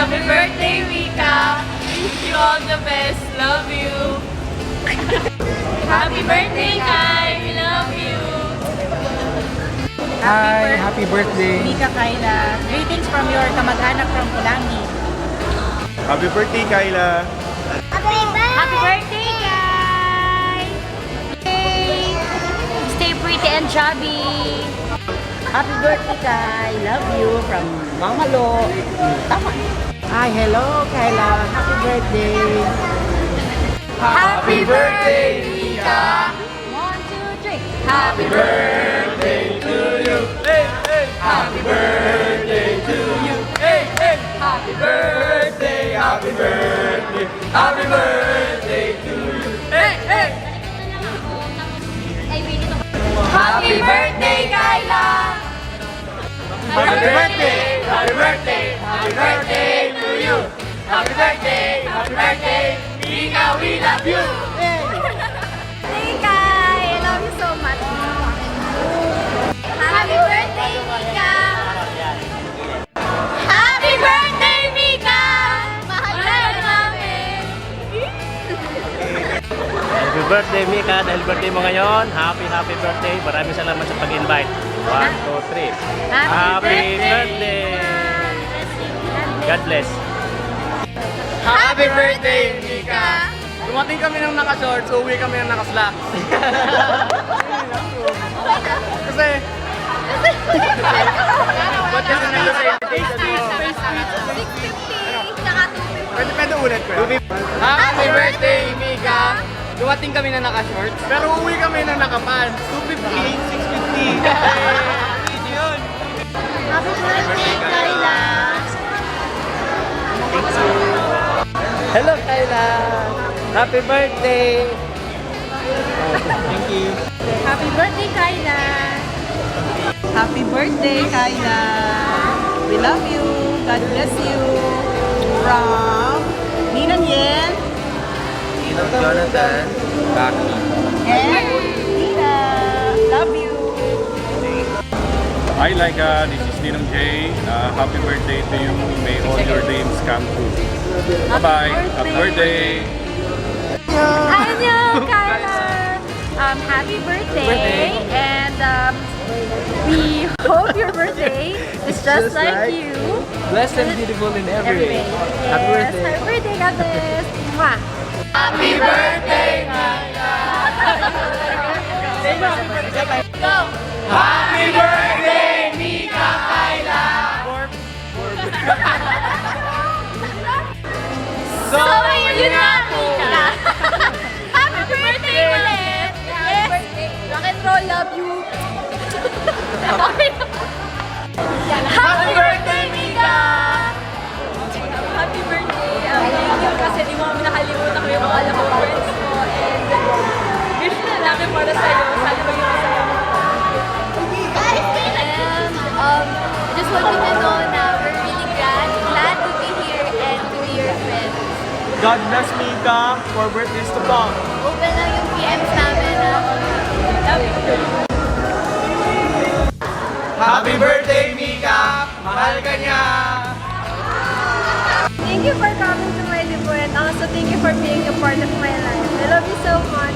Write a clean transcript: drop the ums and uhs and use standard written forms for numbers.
Happy birthday, Mica! Wish you all the best. Love you. Happy birthday, Kai! We love you. Hi, happy birthday. Mica Kyla. Greetings from your kamag-anak from Pulangi. Happy birthday, Kyla. Happy birthday, Kai! Stay pretty and chubby. Happy birthday, Kai. Love you from Mama Lo. Tama. Hi, hello, Kyla. Happy birthday. Happy birthday, Mica! 1, 2, 3. Happy birthday to you. Hey, hey. Happy birthday to you. Hey, hey. Happy birthday, happy birthday, happy birthday to you. Hey, hey. Happy birthday, Kyla! Happy birthday! Happy birthday! Happy birthday to you! Happy birthday! Happy birthday! Mica, we love you! Hey, Kai! I love you so much! Happy birthday, Mica! Happy birthday, Mica! Mahal ka namin! Happy birthday, Mica. Dahil birthday mo ngayon, happy birthday. Maraming salamat sa pag-invite. 1, 2, 3. Happy birthday! God bless. Happy birthday, Mica! Dumating kami ng naka-shorts, uwi kami ng naka-slacks. Kasi... Ba't kasi nag-face speech? 650, tsaka 250. Pwede ulit, Happy birthday, Mica! Dumating kami na naka-shorts, pero uwi kami na naka-pants. 250, 650. Yun. Happy birthday, Kyla! Hello, Kyla! Happy birthday! Thank you. Happy birthday, Kyla! Happy birthday, Kyla. We love you. God bless you. From Ninang Yen Jonathan, Baki. and Nina. Love you. Hi, Likha. This is Ninong J. Happy birthday to you. May all your dreams come true. Bye-bye. Happy birthday. Annyeong, Kyla! Happy birthday! And we hope your birthday is just like you. Blessed and beautiful in every way. Happy Yes, birthday. happy birthday, God bless. Mwah. Happy birthday, Kyla! Go! Happy birthday, Mica Kyla! So, yun na, Mica! Happy birthday ulit! Yes! Rock and roll, love you! Happy birthday, Mica! Happy birthday! Thank you kasi di mo kami nakalimutan ko yung mga alam mo friends mo and wish na namin para sa'yo. Sana maging masaya mo. And I just want you to know na we're really glad to be here and to be your friends. God bless Mica for birthdays to come. Open lang yung PMs namin na love you. Happy birthday, Mica! Mahal ka niya! Thank you for coming to my debut and also thank you for being a part of my life. I love you so much.